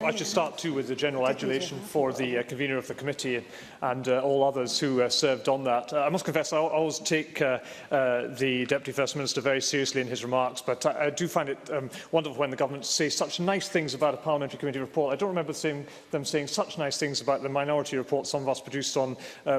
I should start too with the general adulation for the convener of the committee and all others who served on that. I must confess I always take the Deputy First Minister very seriously in his remarks, but I do find it wonderful when the government say such nice things about a parliamentary committee report. I don't remember them saying such nice things about the minority report some of us produced on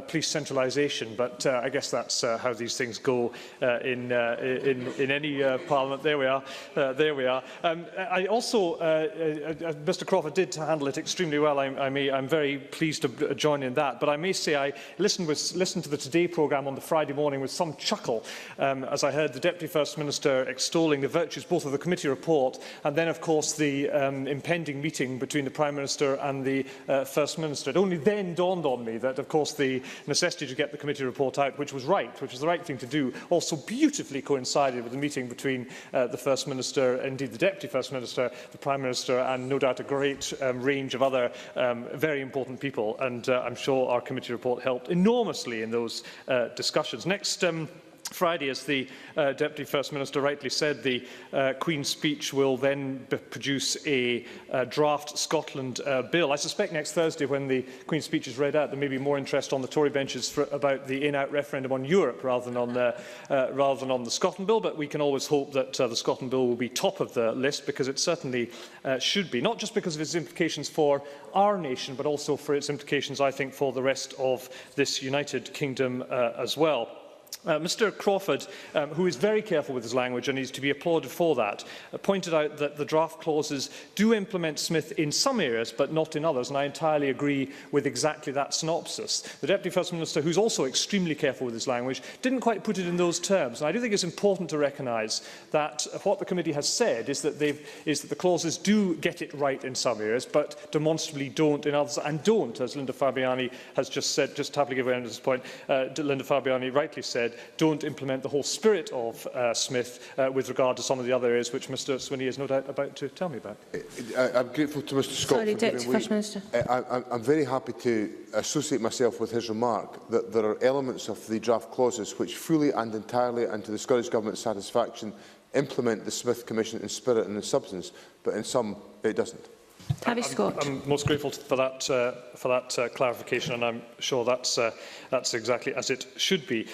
police centralisation, but I guess that's how these things go in any parliament. There we are. I also, Mr Crawford did handle it extremely well. I'm very pleased to join in that. But I may say I listened to the Today programme on the Friday morning with some chuckle as I heard the Deputy First Minister extolling the virtues both of the committee report and then, of course, the impending meeting between the Prime Minister and the First Minister. It only then dawned on me that, of course, the necessity to get the committee report out, which was the right thing to do, also beautifully coincided with the meeting between the First Minister, indeed the Deputy First Minister, the Prime Minister, and no doubt a great range of other very important people. And I'm sure our committee report helped enormously in those discussions. Next Friday, as the Deputy First Minister rightly said, the Queen's speech will then produce a draft Scotland bill. I suspect next Thursday, when the Queen's speech is read out, there may be more interest on the Tory benches about the in-out referendum on Europe rather than on the Scotland bill, but we can always hope that the Scotland bill will be top of the list, because it certainly should be, not just because of its implications for our nation, but also for its implications, I think, for the rest of this United Kingdom as well. Mr Crawford, who is very careful with his language and is to be applauded for that, pointed out that the draft clauses do implement Smith in some areas but not in others, and I entirely agree with exactly that synopsis. The Deputy First Minister, who is also extremely careful with his language, didn't quite put it in those terms, and I do think it's important to recognise that what the committee has said is that the clauses do get it right in some areas but demonstrably don't in others, and don't, as Linda Fabiani has just said, just to give a this point, Linda Fabiani rightly said, don't implement the whole spirit of Smith with regard to some of the other areas which Mr Swinney is no doubt about to tell me about. I'm grateful to Mr Scott for giving way. I'm very happy to associate myself with his remark that there are elements of the draft clauses which fully and entirely, and to the Scottish Government's satisfaction, implement the Smith Commission in spirit and in substance, but in some it doesn't. Tavish Scott. I'm most grateful for that clarification, and I'm sure that's exactly as it should be.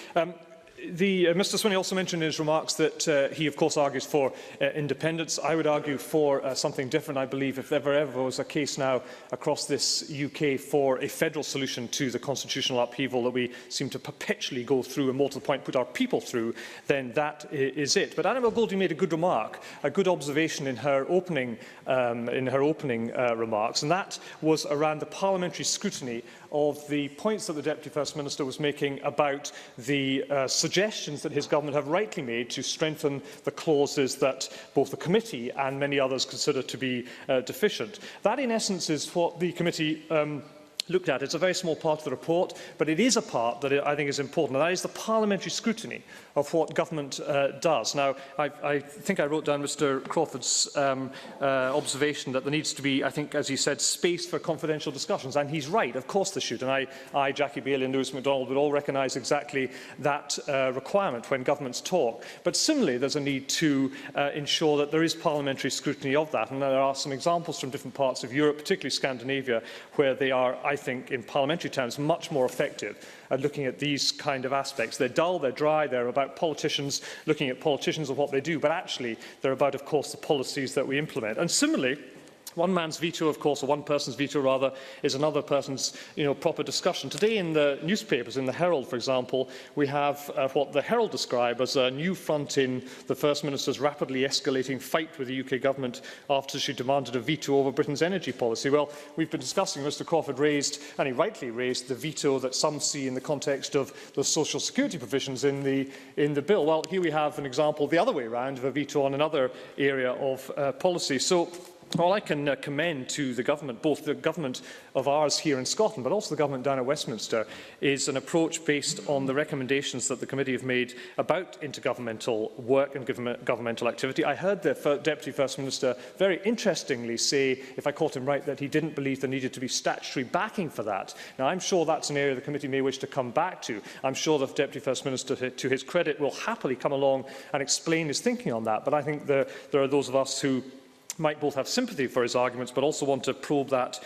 Mr Swinney also mentioned in his remarks that he, of course, argues for independence. I would argue for something different. I believe if there ever was a case now across this UK for a federal solution to the constitutional upheaval that we seem to perpetually go through and, more to the point, put our people through, then that is it. But Annabel Goldie made a good remark, a good observation in her opening remarks, and that was around the parliamentary scrutiny of the points that the Deputy First Minister was making about the suggestions that his government have rightly made to strengthen the clauses that both the committee and many others consider to be deficient. That, in essence, is what the committee looked at. It's a very small part of the report, but it is a part that I think is important, and that is the parliamentary scrutiny of what government does. Now, I think I wrote down Mr Crawford's observation that there needs to be, I think, as he said, space for confidential discussions, and he's right. Of course there should, and I Jackie Baillie and Lewis MacDonald would all recognise exactly that requirement when governments talk. But similarly, there's a need to ensure that there is parliamentary scrutiny of that, and there are some examples from different parts of Europe, particularly Scandinavia, where they are, I think, in parliamentary terms, much more effective at looking at these kind of aspects. They're dull, they're dry, they're about politicians, looking at politicians and what they do, but actually they're about, of course, the policies that we implement. And similarly, one man's veto, of course, or one person's veto, rather, is another person's proper discussion. Today in the newspapers, in the Herald, for example, we have what the Herald describe as a new front in the First Minister's rapidly escalating fight with the UK government after she demanded a veto over Britain's energy policy. Well, we've been discussing, Mr Crawford raised, and he rightly raised, the veto that some see in the context of the social security provisions in the bill. Well, here we have an example the other way around of a veto on another area of policy. So, all I can commend to the government, both the government of ours here in Scotland, but also the government down at Westminster, is an approach based on the recommendations that the committee have made about intergovernmental work and governmental activity. I heard the Deputy First Minister very interestingly say, if I caught him right, that he didn't believe there needed to be statutory backing for that. Now, I'm sure that's an area the committee may wish to come back to. I'm sure the Deputy First Minister, to his credit, will happily come along and explain his thinking on that. But I think there are those of us who might both have sympathy for his arguments, but also want to probe that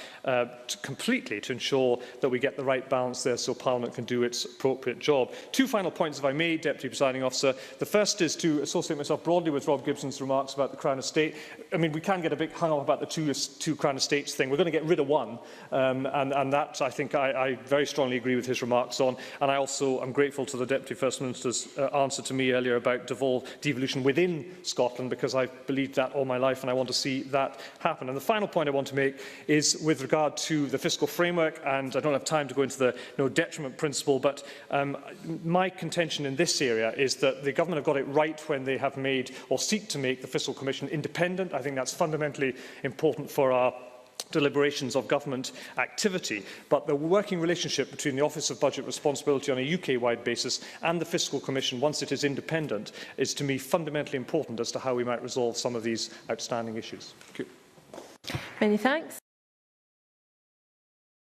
completely to ensure that we get the right balance there so Parliament can do its appropriate job. Two final points, if I may, Deputy Presiding Officer. The first is to associate myself broadly with Rob Gibson's remarks about the Crown Estate. I mean, we can get a bit hung up about the two Crown Estates thing. We're going to get rid of one, and that, I think, I very strongly agree with his remarks on. And I also am grateful to the Deputy First Minister's answer to me earlier about devolution within Scotland, because I've believed that all my life, and I want to see that happen. And the final point I want to make is with regard to the fiscal framework, and I don't have time to go into the no detriment principle, but my contention in this area is that the government have got it right when they have made or seek to make the Fiscal Commission independent. I think that's fundamentally important for our deliberations of government activity, but the working relationship between the Office of Budget Responsibility on a UK-wide basis and the Fiscal Commission, once it is independent, is to me fundamentally important as to how we might resolve some of these outstanding issues. Thank you. Many thanks.